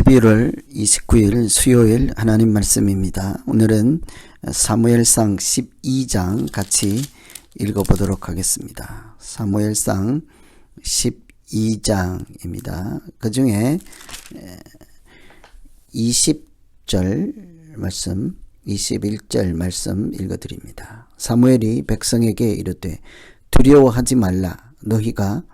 12월 29일 수요일 하나님 말씀입니다. 오늘은 사무엘상 12장 같이 읽어보도록 하겠습니다. 사무엘상 12장입니다. 그 중에 20절 말씀, 21절 말씀 읽어드립니다. 사무엘이 백성에게 이르되 두려워하지 말라. 너희가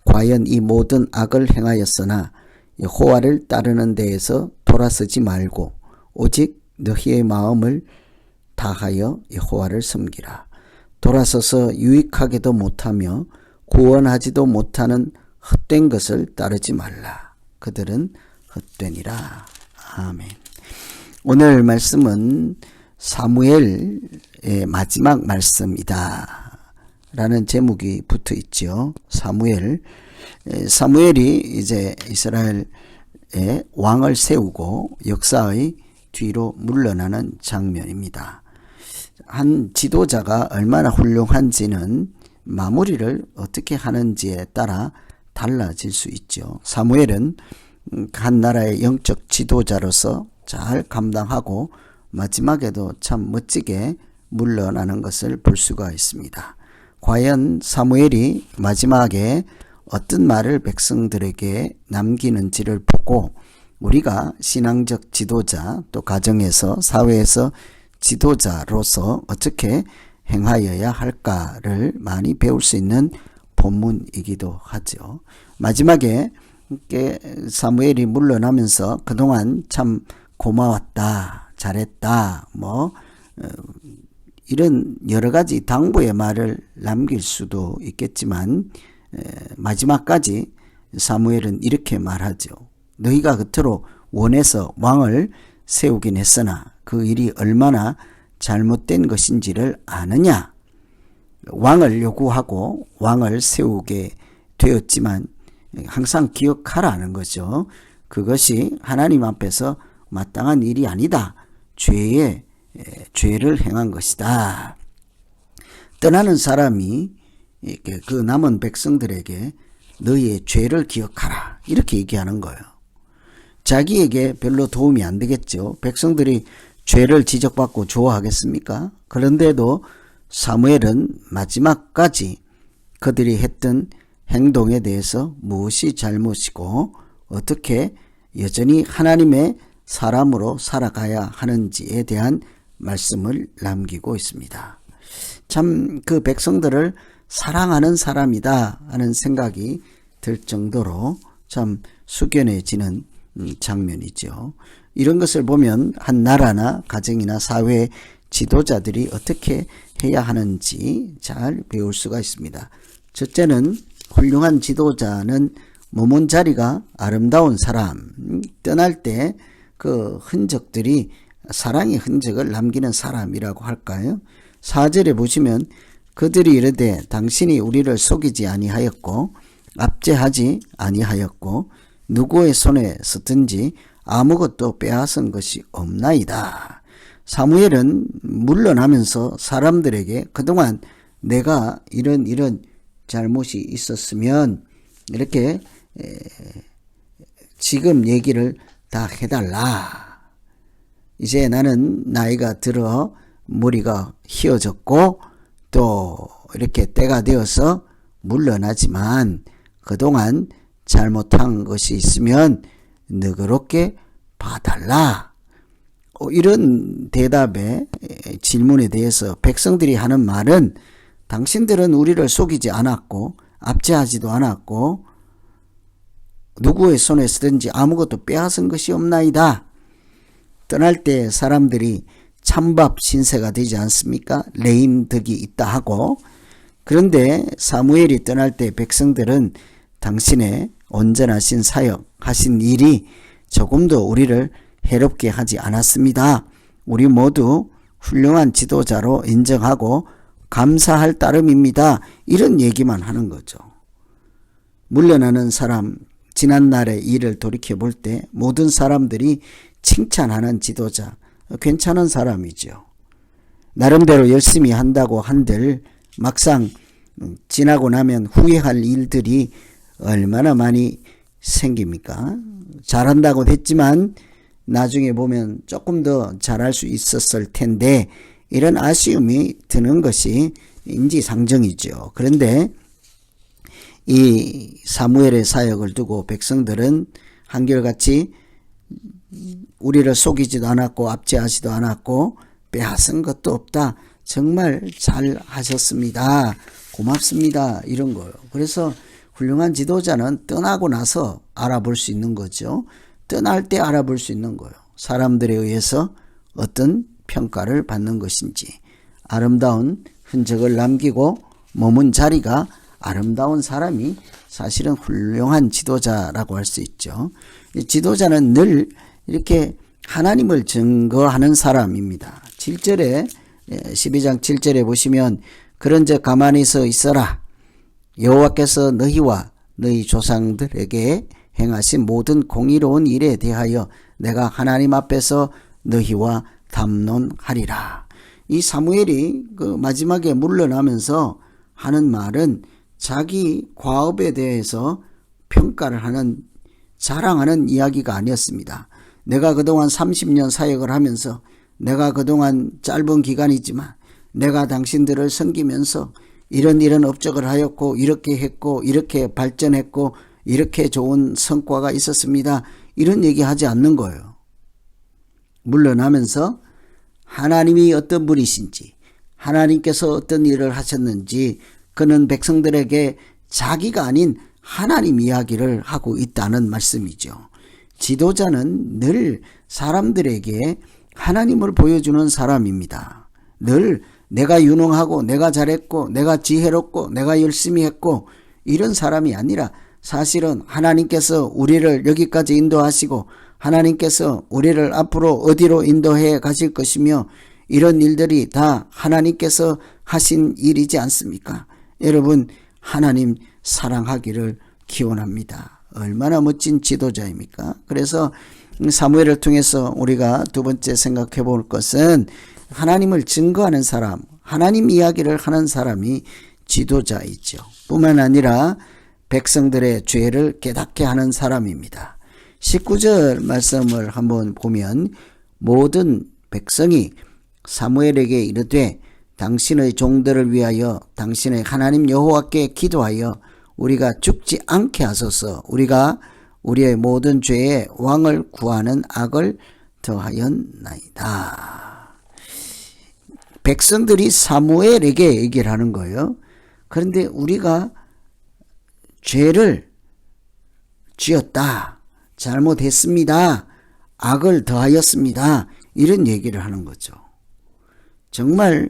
과연 이 모든 악을 행하였으나 여호와를 따르는 데에서 돌아서지 말고 오직 너희의 마음을 다하여 여호와를 섬기라. 돌아서서 유익하게도 못하며 구원하지도 못하는 헛된 것을 따르지 말라. 그들은 헛되니라. 아멘. 오늘 말씀은 사무엘의 마지막 말씀이다 라는 제목이 붙어 있죠. 사무엘이 이제 이스라엘의 왕을 세우고 역사의 뒤로 물러나는 장면입니다. 한 지도자가 얼마나 훌륭한지는 마무리를 어떻게 하는지에 따라 달라질 수 있죠. 사무엘은 한 나라의 영적 지도자로서 잘 감당하고 마지막에도 참 멋지게 물러나는 것을 볼 수가 있습니다. 과연 사무엘이 마지막에 어떤 말을 백성들에게 남기는지를 보고 우리가 신앙적 지도자 또 가정에서 사회에서 지도자로서 어떻게 행하여야 할까를 많이 배울 수 있는 본문이기도 하죠. 마지막에 사무엘이 물러나면서 그동안 참 고마웠다, 잘했다, 이런 여러 가지 당부의 말을 남길 수도 있겠지만 마지막까지 사무엘은 이렇게 말하죠. 너희가 겉으로 원해서 왕을 세우긴 했으나 그 일이 얼마나 잘못된 것인지를 아느냐. 왕을 요구하고 왕을 세우게 되었지만 항상 기억하라는 거죠. 그것이 하나님 앞에서 마땅한 일이 아니다. 죄를 행한 것이다. 떠나는 사람이 그 남은 백성들에게 너희의 죄를 기억하라 이렇게 얘기하는 거예요. 자기에게 별로 도움이 안 되겠죠. 백성들이 죄를 지적받고 좋아하겠습니까? 그런데도 사무엘은 마지막까지 그들이 했던 행동에 대해서 무엇이 잘못이고 어떻게 여전히 하나님의 사람으로 살아가야 하는지에 대한 말씀을 남기고 있습니다. 참 그 백성들을 사랑하는 사람이다 하는 생각이 들 정도로 참 숙연해지는 장면이죠. 이런 것을 보면 한 나라나 가정이나 사회 지도자들이 어떻게 해야 하는지 잘 배울 수가 있습니다. 첫째는 훌륭한 지도자는 머문 자리가 아름다운 사람, 떠날 때 그 흔적들이 사랑의 흔적을 남기는 사람이라고 할까요? 4절에 보시면 그들이 이르되 당신이 우리를 속이지 아니하였고 압제하지 아니하였고 누구의 손에 쓰든지 아무것도 빼앗은 것이 없나이다. 사무엘은 물러나면서 사람들에게 그동안 내가 이런 잘못이 있었으면 이렇게 지금 얘기를 다 해달라. 이제 나는 나이가 들어 머리가 휘어졌고 또 이렇게 때가 되어서 물러나지만 그동안 잘못한 것이 있으면 너그럽게 봐달라. 이런 대답에 질문에 대해서 백성들이 하는 말은 당신들은 우리를 속이지 않았고 압제하지도 않았고 누구의 손에 쓰든지 아무것도 빼앗은 것이 없나이다. 떠날 때 사람들이 찬밥 신세가 되지 않습니까? 레임덕이 있다 하고. 그런데 사무엘이 떠날 때 백성들은 당신의 온전하신 사역 하신 일이 조금도 우리를 해롭게 하지 않았습니다. 우리 모두 훌륭한 지도자로 인정하고 감사할 따름입니다. 이런 얘기만 하는 거죠. 물러나는 사람, 지난날의 일을 돌이켜볼 때 모든 사람들이 칭찬하는 지도자, 괜찮은 사람이죠. 나름대로 열심히 한다고 한들 막상 지나고 나면 후회할 일들이 얼마나 많이 생깁니까? 잘한다고 했지만 나중에 보면 조금 더 잘할 수 있었을 텐데, 이런 아쉬움이 드는 것이 인지상정이죠. 그런데 이 사무엘의 사역을 두고 백성들은 한결같이 우리를 속이지도 않았고 압제하지도 않았고 빼앗은 것도 없다. 정말 잘 하셨습니다. 고맙습니다. 이런 거예요. 그래서 훌륭한 지도자는 떠나고 나서 알아볼 수 있는 거죠. 떠날 때 알아볼 수 있는 거예요. 사람들에 의해서 어떤 평가를 받는 것인지, 아름다운 흔적을 남기고 머문 자리가 아름다운 사람이 사실은 훌륭한 지도자라고 할 수 있죠. 지도자는 늘 이렇게 하나님을 증거하는 사람입니다. 7절에 12장 7절에 보시면 그런즉 가만히 서 있어라. 여호와께서 너희와 너희 조상들에게 행하신 모든 공의로운 일에 대하여 내가 하나님 앞에서 너희와 담론하리라. 이 사무엘이 그 마지막에 물러나면서 하는 말은 자기 과업에 대해서 평가를 하는, 자랑하는 이야기가 아니었습니다. 내가 그동안 30년 사역을 하면서, 내가 그동안 짧은 기간이지만 내가 당신들을 섬기면서 이런 업적을 하였고 이렇게 했고 이렇게 발전했고 이렇게 좋은 성과가 있었습니다. 이런 얘기하지 않는 거예요. 물러나면서 하나님이 어떤 분이신지, 하나님께서 어떤 일을 하셨는지 그는 백성들에게 자기가 아닌 하나님 이야기를 하고 있다는 말씀이죠. 지도자는 늘 사람들에게 하나님을 보여주는 사람입니다. 늘 내가 유능하고 내가 잘했고 내가 지혜롭고 내가 열심히 했고 이런 사람이 아니라, 사실은 하나님께서 우리를 여기까지 인도하시고 하나님께서 우리를 앞으로 어디로 인도해 가실 것이며 이런 일들이 다 하나님께서 하신 일이지 않습니까? 여러분, 하나님 사랑하기를 기원합니다. 얼마나 멋진 지도자입니까? 그래서 사무엘을 통해서 우리가 두 번째 생각해 볼 것은 하나님을 증거하는 사람, 하나님 이야기를 하는 사람이 지도자이죠. 뿐만 아니라 백성들의 죄를 깨닫게 하는 사람입니다. 19절 말씀을 한번 보면 모든 백성이 사무엘에게 이르되 당신의 종들을 위하여 당신의 하나님 여호와께 기도하여 우리가 죽지 않게 하소서. 우리가 우리의 모든 죄에 왕을 구하는 악을 더하였나이다. 백성들이 사무엘에게 얘기를 하는 거예요. 그런데 우리가 죄를 지었다, 잘못했습니다, 악을 더하였습니다, 이런 얘기를 하는 거죠. 정말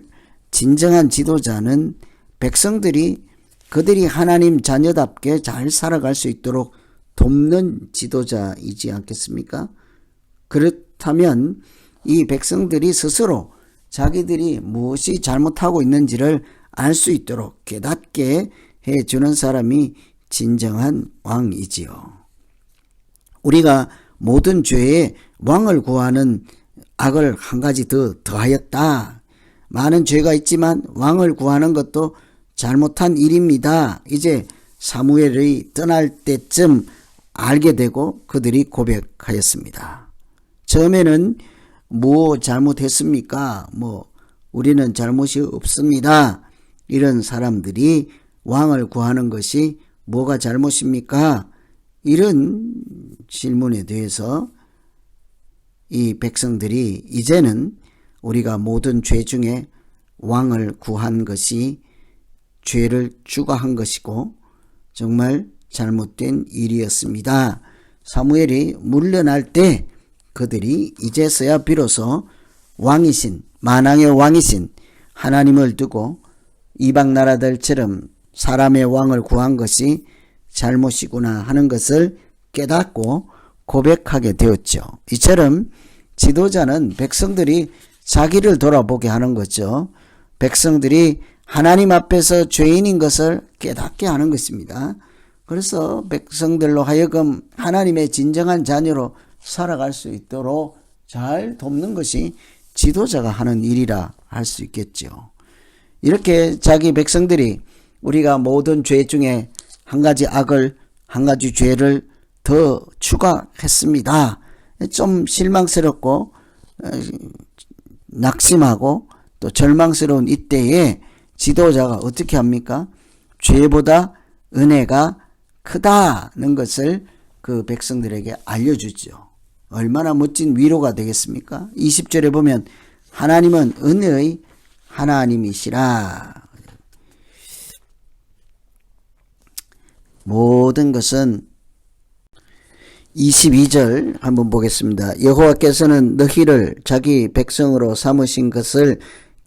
진정한 지도자는 백성들이 그들이 하나님 자녀답게 잘 살아갈 수 있도록 돕는 지도자이지 않겠습니까? 그렇다면 이 백성들이 스스로 자기들이 무엇이 잘못하고 있는지를 알 수 있도록 깨닫게 해주는 사람이 진정한 왕이지요. 우리가 모든 죄에 왕을 구하는 악을 한 가지 더 더하였다. 많은 죄가 있지만 왕을 구하는 것도 잘못한 일입니다. 이제 사무엘이 떠날 때쯤 알게 되고 그들이 고백하였습니다. 처음에는 뭐 잘못했습니까? 우리는 잘못이 없습니다. 이런 사람들이 왕을 구하는 것이 뭐가 잘못입니까? 이런 질문에 대해서 이 백성들이 이제는 우리가 모든 죄 중에 왕을 구한 것이 죄를 추가한 것이고 정말 잘못된 일이었습니다. 사무엘이 물러날 때 그들이 이제서야 비로소 왕이신, 만왕의 왕이신 하나님을 두고 이방 나라들처럼 사람의 왕을 구한 것이 잘못이구나 하는 것을 깨닫고 고백하게 되었죠. 이처럼 지도자는 백성들이 자기를 돌아보게 하는 거죠. 백성들이 하나님 앞에서 죄인인 것을 깨닫게 하는 것입니다. 그래서 백성들로 하여금 하나님의 진정한 자녀로 살아갈 수 있도록 잘 돕는 것이 지도자가 하는 일이라 할 수 있겠죠. 이렇게 자기 백성들이 우리가 모든 죄 중에 한 가지 악을, 한 가지 죄를 더 추가했습니다. 좀 실망스럽고 낙심하고 또 절망스러운 이때에 지도자가 어떻게 합니까? 죄보다 은혜가 크다는 것을 그 백성들에게 알려주죠. 얼마나 멋진 위로가 되겠습니까? 20절에 보면 하나님은 은혜의 하나님이시라. 모든 것은 22절 한번 보겠습니다. 여호와께서는 너희를 자기 백성으로 삼으신 것을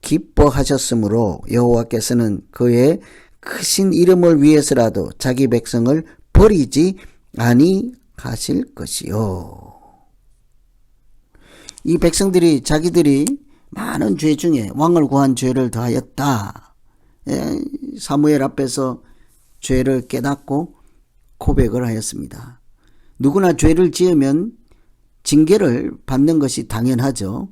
기뻐하셨으므로 여호와께서는 그의 크신 이름을 위해서라도 자기 백성을 버리지 아니하실 것이요. 이 백성들이 자기들이 많은 죄 중에 왕을 구한 죄를 더하였다. 사무엘 앞에서 죄를 깨닫고 고백을 하였습니다. 누구나 죄를 지으면 징계를 받는 것이 당연하죠.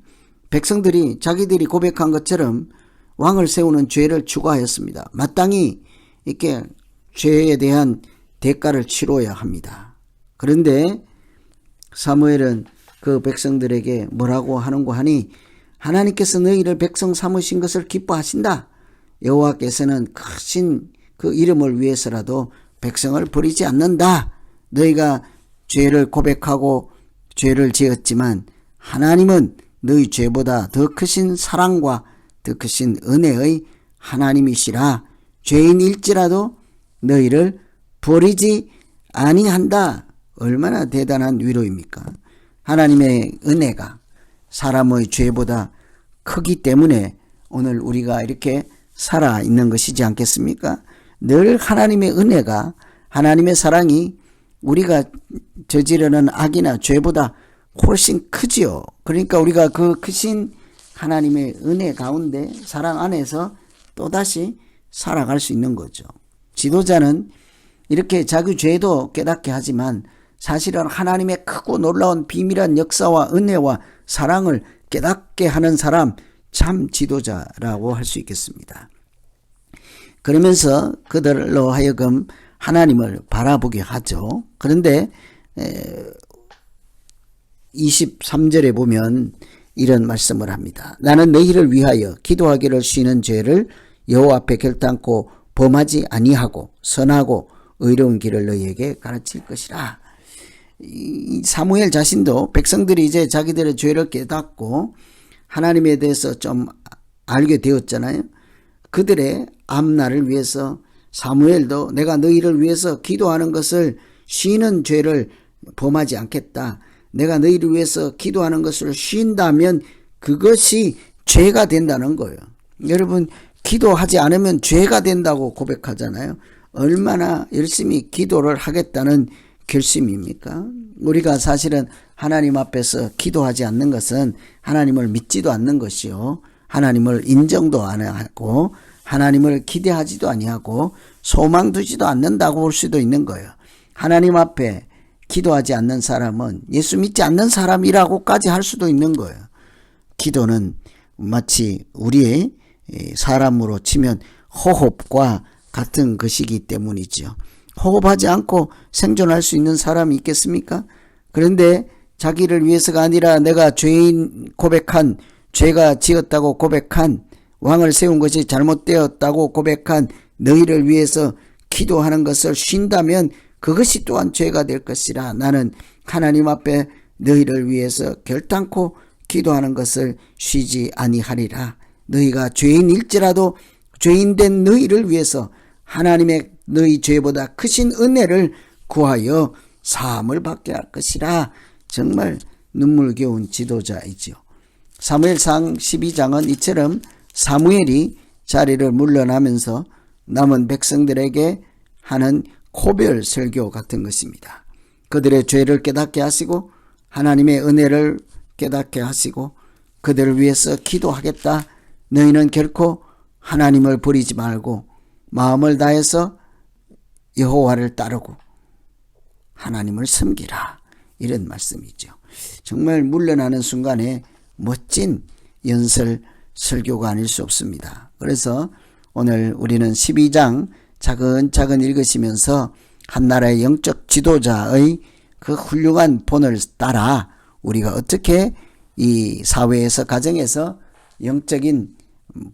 백성들이 자기들이 고백한 것처럼 왕을 세우는 죄를 추구하였습니다. 마땅히 이렇게 죄에 대한 대가를 치러야 합니다. 그런데 사무엘은 그 백성들에게 뭐라고 하는고 하니 하나님께서 너희를 백성 삼으신 것을 기뻐하신다. 여호와께서는 크신 그 이름을 위해서라도 백성을 버리지 않는다. 너희가 죄를 고백하고 죄를 지었지만 하나님은 너희 죄보다 더 크신 사랑과 더 크신 은혜의 하나님이시라. 죄인일지라도 너희를 버리지 아니한다. 얼마나 대단한 위로입니까? 하나님의 은혜가 사람의 죄보다 크기 때문에 오늘 우리가 이렇게 살아있는 것이지 않겠습니까? 늘 하나님의 은혜가, 하나님의 사랑이 우리가 저지르는 악이나 죄보다 훨씬 크지요. 그러니까 우리가 그 크신 하나님의 은혜 가운데 사랑 안에서 또다시 살아갈 수 있는 거죠. 지도자는 이렇게 자기 죄도 깨닫게 하지만 사실은 하나님의 크고 놀라운 비밀한 역사와 은혜와 사랑을 깨닫게 하는 사람, 참 지도자라고 할 수 있겠습니다. 그러면서 그들로 하여금 하나님을 바라보게 하죠. 그런데 23절에 보면 이런 말씀을 합니다. 나는 너희를 위하여 기도하기를 쉬는 죄를 여호와 앞에 결단코 범하지 아니하고 선하고 의로운 길을 너희에게 가르칠 것이라. 이 사무엘 자신도 백성들이 이제 자기들의 죄를 깨닫고 하나님에 대해서 좀 알게 되었잖아요. 그들의 앞날을 위해서 사무엘도 내가 너희를 위해서 기도하는 것을 쉬는 죄를 범하지 않겠다. 내가 너희를 위해서 기도하는 것을 쉰다면 그것이 죄가 된다는 거예요. 여러분, 기도하지 않으면 죄가 된다고 고백하잖아요. 얼마나 열심히 기도를 하겠다는 결심입니까? 우리가 사실은 하나님 앞에서 기도하지 않는 것은 하나님을 믿지도 않는 것이요, 하나님을 인정도 안 하고 하나님을 기대하지도 아니하고 소망 두지도 않는다고 볼 수도 있는 거예요. 하나님 앞에 기도하지 않는 사람은 예수 믿지 않는 사람이라고까지 할 수도 있는 거예요. 기도는 마치 우리의 사람으로 치면 호흡과 같은 것이기 때문이죠. 호흡하지 않고 생존할 수 있는 사람이 있겠습니까? 그런데 자기를 위해서가 아니라 내가 죄인 고백한, 죄가 지었다고 고백한, 왕을 세운 것이 잘못되었다고 고백한 너희를 위해서 기도하는 것을 쉰다면 그것이 또한 죄가 될 것이라. 나는 하나님 앞에 너희를 위해서 결단코 기도하는 것을 쉬지 아니하리라. 너희가 죄인일지라도 죄인된 너희를 위해서 하나님의 너희 죄보다 크신 은혜를 구하여 사함을 받게 할 것이라. 정말 눈물겨운 지도자이지요. 사무엘상 12장은 이처럼 사무엘이 자리를 물러나면서 남은 백성들에게 하는 코별 설교 같은 것입니다. 그들의 죄를 깨닫게 하시고 하나님의 은혜를 깨닫게 하시고 그들을 위해서 기도하겠다. 너희는 결코 하나님을 버리지 말고 마음을 다해서 여호와를 따르고 하나님을 섬기라. 이런 말씀이죠. 정말 물러나는 순간에 멋진 연설 설교가 아닐 수 없습니다. 그래서 오늘 우리는 12장 차근차근 읽으시면서 한 나라의 영적 지도자의 그 훌륭한 본을 따라 우리가 어떻게 이 사회에서 가정에서 영적인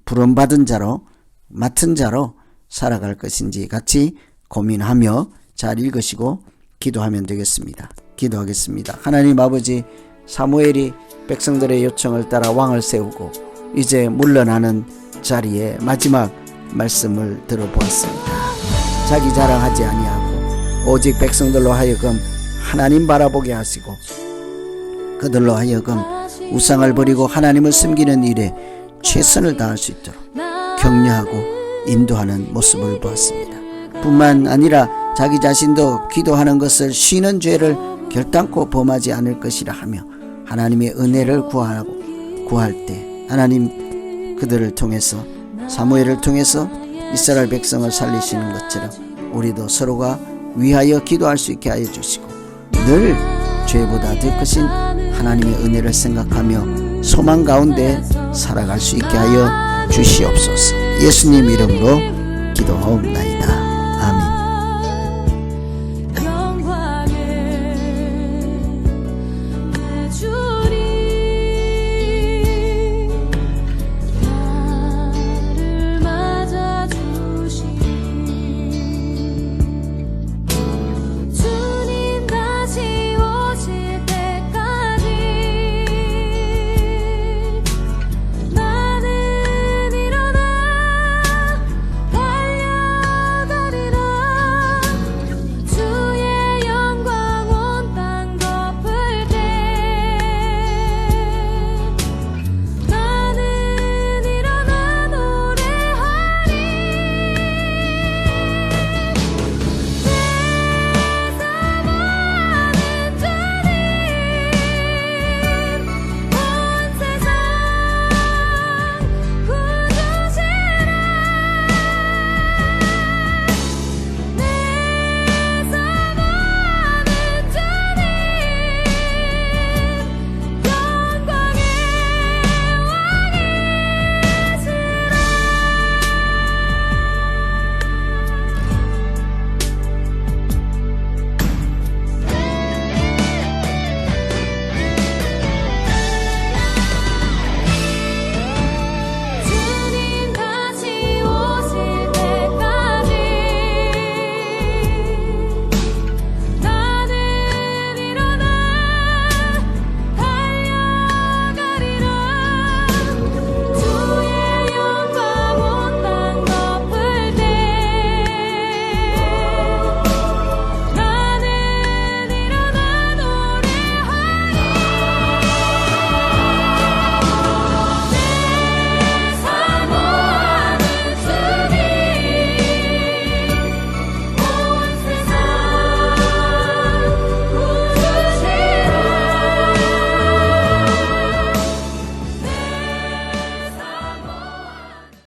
부름받은 자로 맡은 자로 살아갈 것인지 같이 고민하며 잘 읽으시고 기도하면 되겠습니다. 기도하겠습니다. 하나님 아버지, 사무엘이 백성들의 요청을 따라 왕을 세우고 이제 물러나는 자리에 마지막 말씀을 들어보았습니다. 자기 자랑하지 아니하고 오직 백성들로 하여금 하나님 바라보게 하시고 그들로 하여금 우상을 버리고 하나님을 섬기는 일에 최선을 다할 수 있도록 격려하고 인도하는 모습을 보았습니다. 뿐만 아니라 자기 자신도 기도하는 것을 쉬는 죄를 결단코 범하지 않을 것이라 하며 하나님의 은혜를 구할 때 하나님 그들을 통해서 사무엘을 통해서 이스라엘 백성을 살리시는 것처럼 우리도 서로가 위하여 기도할 수 있게 하여 주시고 늘 죄보다 더 크신 하나님의 은혜를 생각하며 소망 가운데 살아갈 수 있게 하여 주시옵소서. 예수님 이름으로 기도하옵나이다.